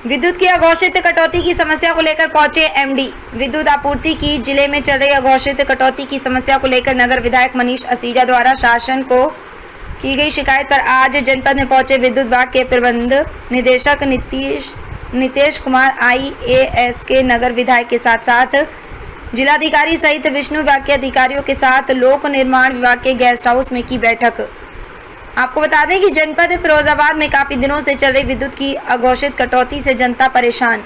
विद्युत की अघोषित कटौती की समस्या को लेकर पहुंचे एमडी। विद्युत आपूर्ति की जिले में चल रही अघोषित कटौती की समस्या को लेकर नगर विधायक मनीष असीजा द्वारा शासन को की गई शिकायत पर आज जनपद में पहुंचे विद्युत विभाग के प्रबंध निदेशक नीतेश कुमार IAS के नगर विधायक के साथ साथ जिलाधिकारी सहित विष्णु विभाग के अधिकारियों के साथ लोक निर्माण विभाग के गेस्ट हाउस में की बैठक। आपको बता दें कि जनपद फिरोजाबाद में काफ़ी दिनों से चल रही विद्युत की अघोषित कटौती से जनता परेशान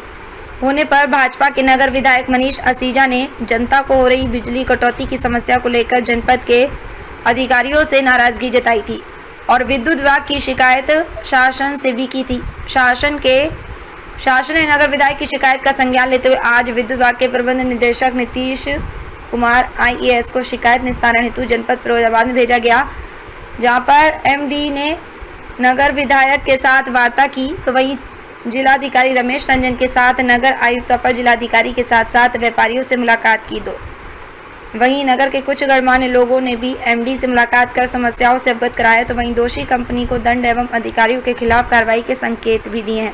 होने पर भाजपा के नगर विधायक मनीष असीजा ने जनता को हो रही बिजली कटौती की समस्या को लेकर जनपद के अधिकारियों से नाराजगी जताई थी और विद्युत विभाग की शिकायत शासन से भी की थी। शासन ने नगर विधायक की शिकायत का संज्ञान लेते हुए आज विद्युत विभाग के प्रबंध निदेशक नीतीश कुमार IAS को शिकायत निस्तारण हेतु जनपद फिरोजाबाद में भेजा गया, जहां पर एमडी ने नगर विधायक के साथ वार्ता की तो वहीं जिलाधिकारी रमेश रंजन के साथ नगर आयुक्त अपर जिलाधिकारी के साथ साथ व्यापारियों से मुलाकात की। वहीं नगर के कुछ गणमान्य लोगों ने भी एमडी से मुलाकात कर समस्याओं से अवगत कराया तो वहीं दोषी कंपनी को दंड एवं अधिकारियों के खिलाफ कार्रवाई के संकेत भी दिए हैं।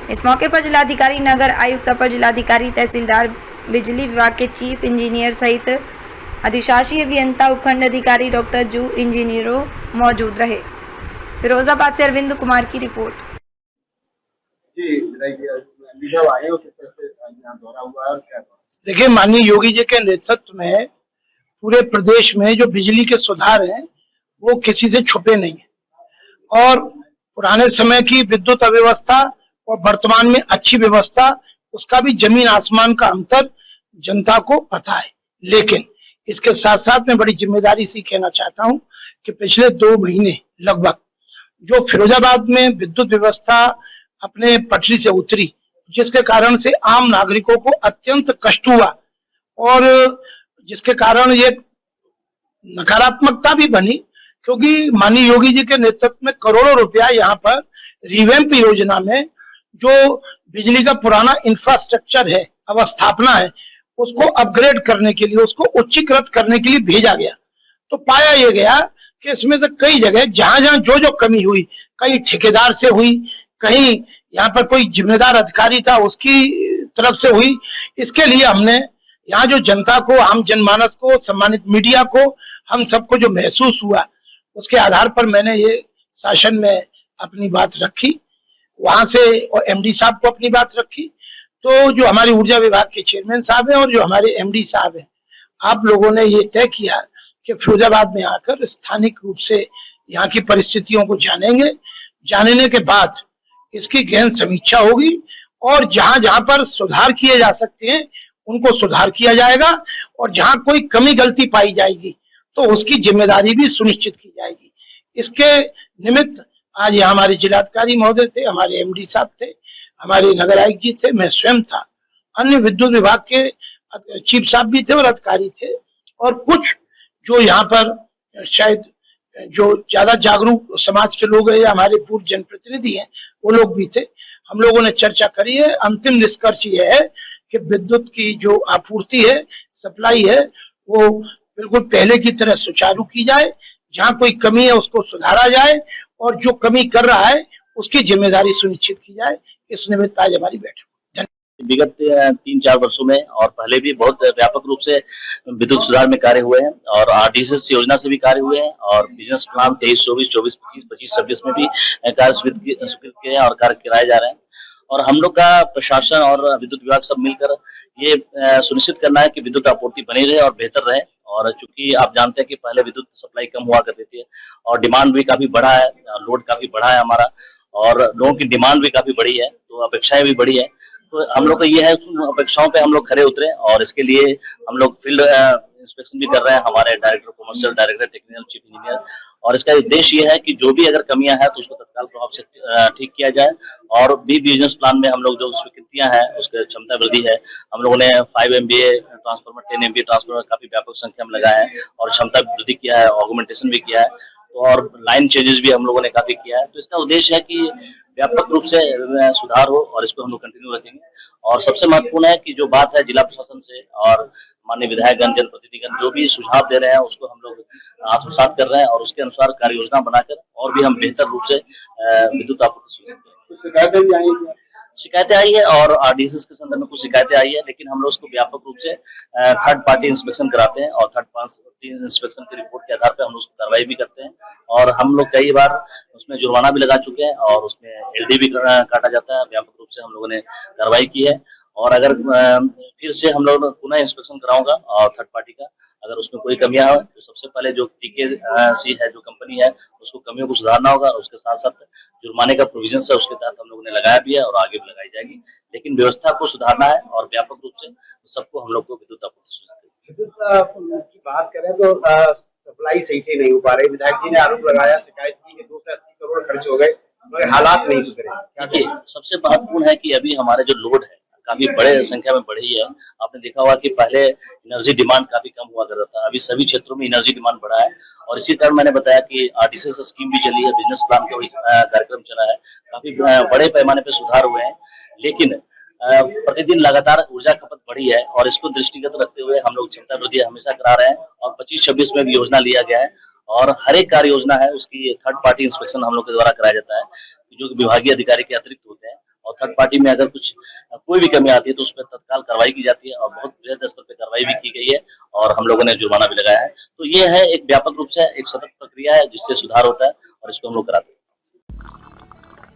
इस मौके पर जिलाधिकारी, नगर आयुक्त, अपर जिलाधिकारी, तहसीलदार, बिजली विभाग के चीफ इंजीनियर सहित अधिशासी अभियंता, उपखंड अधिकारी, डॉक्टर जू इंजीनियरों मौजूद रहे। फिरोजाबाद से अरविंद कुमार की रिपोर्ट। देखिए, माननीय योगी जी के नेतृत्व में पूरे प्रदेश में जो बिजली के सुधार हैं वो किसी से छुपे नहीं है और पुराने समय की विद्युत अव्यवस्था और वर्तमान में अच्छी व्यवस्था, उसका भी जमीन आसमान का अंतर जनता को पता है। लेकिन इसके साथ साथ मैं बड़ी जिम्मेदारी से कहना चाहता हूं कि पिछले 2 महीने लगभग जो फिरोजाबाद में विद्युत व्यवस्था अपने पटरी से उतरी, जिसके कारण से आम नागरिकों को अत्यंत कष्ट हुआ और जिसके कारण ये नकारात्मकता भी बनी, क्योंकि माननीय योगी जी के नेतृत्व में करोड़ों रुपया यहाँ पर रिवैम्प योजना में जो बिजली का पुराना इंफ्रास्ट्रक्चर है, अवस्थापना है, उसको अपग्रेड करने के लिए, उसको उच्चीकृत करने के लिए भेजा गया। तो पाया यह गया कि इसमें से कई जगह जहां जो कमी हुई, कहीं ठेकेदार से हुई, कहीं यहाँ पर कोई जिम्मेदार अधिकारी था उसकी तरफ से हुई। इसके लिए हमने यहाँ जो जनता को, आम जनमानस को, सम्मानित मीडिया को, हम सबको जो महसूस हुआ, उसके आधार पर मैंने ये शासन में अपनी बात रखी वहां से और एमडी साहब को अपनी बात रखी। तो जो हमारी ऊर्जा विभाग के चेयरमैन साहब हैं और जो हमारे एमडी साहब हैं, आप लोगों ने ये तय किया कि फिरोजाबाद में आकर स्थानिक रूप से यहाँ की परिस्थितियों को जानेंगे। जानने के बाद इसकी गहन समीक्षा होगी और जहां जहां पर सुधार किए जा सकते हैं उनको सुधार किया जाएगा और जहां कोई कमी गलती पाई जाएगी तो उसकी जिम्मेदारी भी सुनिश्चित की जाएगी। इसके निमित्त आज यहाँ हमारे जिलाधिकारी महोदय थे, हमारे एमडी साहब थे, हमारे नगर आयुक्त जी थे, मैं स्वयं था, अन्य विद्युत विभाग के चीफ साहब भी थे और अधिकारी थे और कुछ जो यहाँ पर शायद जो ज्यादा जागरूक समाज के लोग हैं या हमारे पूर्व जनप्रतिनिधि हैं वो लोग भी थे। हम लोगों ने चर्चा करी है। अंतिम निष्कर्ष ये है कि विद्युत की जो आपूर्ति है, सप्लाई है, वो बिल्कुल पहले की तरह सुचारू की जाए। जहाँ कोई कमी है उसको सुधारा जाए और जो कमी कर रहा है उसकी जिम्मेदारी सुनिश्चित की जाए। इस निमित्त आज हमारी बैठक। विगत 3-4 वर्षों में और पहले भी बहुत व्यापक रूप से विद्युत सुधार में कार्य हुए हैं और RDSS योजना से भी कार्य हुए हैं और बिजनेस प्लान 23-24, 24-25, 25-26 में भी कार्य स्वीकृत किए हैं और कार्य कराए जा रहे हैं। और हम लोग का प्रशासन और विद्युत विभाग सब मिलकर ये सुनिश्चित करना है कि विद्युत आपूर्ति बनी रहे और बेहतर रहे। और चूंकि आप जानते हैं कि पहले विद्युत सप्लाई कम हुआ करती थी और डिमांड भी काफी बढ़ा है, लोड काफी बढ़ा है हमारा और लोगों की डिमांड भी काफी बढ़ी है, तो अपेक्षाएं भी बढ़ी है। तो हम लोग का ये है अपेक्षाओं पे हम लोग खरे उतरे और इसके लिए हम लोग फील्ड इंस्पेक्शन भी कर रहे हैं, हमारे director commercial, director technical, chief engineer. और इसका उद्देश्य ये है कि जो भी अगर कमियां हैं तो उसको तत्काल प्रभाव से ठीक किया जाए। और भी बिजनेस प्लान में हम लोग जो स्वीकृतियां हैं उसकी क्षमता वृद्धि है। हम लोगों ने 5 MVA ट्रांसफार्मर, 10 MVA ट्रांसफार्मर काफी व्यापक संख्या में लगाया है और क्षमता वृद्धि किया है, ऑगमेंटेशन भी किया है और लाइन चेंजेस भी हम लोगों ने काफी किया है। तो इसका उद्देश्य है कि व्यापक रूप से सुधार हो और इसको हम लोग कंटिन्यू रखेंगे। और सबसे महत्वपूर्ण है कि जो बात है जिला प्रशासन से और माननीय विधायकगण, जनप्रतिनिधिगण जो भी सुझाव दे रहे हैं उसको हम लोग आत्मसात कर रहे हैं और उसके अनुसार कार्य योजना बनाकर और भी हम बेहतर रूप से विद्युत आपूर्ति सुनिश्चित करें। शिकायतें आई है और आरडीएसएस के संदर्भ में कुछ शिकायतें आई है, लेकिन हम लोग उसको व्यापक रूप से थर्ड पार्टी इंस्पेक्शन कराते हैं और थर्ड पार्टी इंस्पेक्शन की रिपोर्ट के आधार पर हम उसको कार्रवाई भी करते हैं और हम लोग कई बार उसमें जुर्माना भी लगा चुके हैं और उसमें एलडी भी काटा जाता है। व्यापक रूप से हम लोगों ने कार्रवाई की है और अगर फिर से हम लोग पुनः इंस्पेक्शन कराऊंगा और थर्ड पार्टी का अगर उसमें कोई कमियां हो तो सबसे पहले जो टीकेसी है जो कंपनी है उसको कमियों को सुधारना होगा और उसके साथ साथ जुर्माने का प्रोविजन है उसके तहत हम लोगों ने लगाया भी है और आगे भी लगाई जाएगी, लेकिन व्यवस्था को सुधारना है और व्यापक रूप से सबको हम लोग को विद्युत आपूर्ति की बात करें तो सप्लाई सही से नहीं हो पा रही। विधायक जी ने आरोप लगाया, शिकायत की कि 280 करोड़ खर्च हो गए मगर हालात नहीं सुधरे। देखिए सबसे महत्वपूर्ण है कि अभी हमारे जो लोड है काफी बड़े संख्या में बढ़ी है। आपने देखा होगा कि पहले एनर्जी डिमांड काफी कम हुआ करता था, अभी सभी क्षेत्रों में एनर्जी डिमांड बढ़ा है और इसी कारण मैंने बताया कि आरडीएसएस स्कीम भी चली है, बिजनेस प्लान का कार्यक्रम चला है, काफी बड़े पैमाने पर सुधार हुए हैं, लेकिन प्रतिदिन लगातार ऊर्जा खपत बढ़ी है और इसको दृष्टिगत रखते हुए हम लोग क्षमता वृद्धि हमेशा करा रहे हैं और 25-26 में भी योजना लिया गया है और हर एक कार्य योजना है उसकी थर्ड पार्टी इंस्पेक्शन हम लोग के द्वारा कराया जाता है जो विभागीय अधिकारी के अतिरिक्त होते हैं और थर्ड पार्टी में अगर कुछ कोई भी कमी आती है तो उस पर तत्काल कार्रवाई की जाती है और बहुत बृहद स्तर पर कार्रवाई भी की गई है और हम लोगों ने जुर्माना भी लगाया है। तो ये है एक व्यापक रूप से एक सतत प्रक्रिया है जिससे सुधार होता है और इसको हम लोग कराते हैं।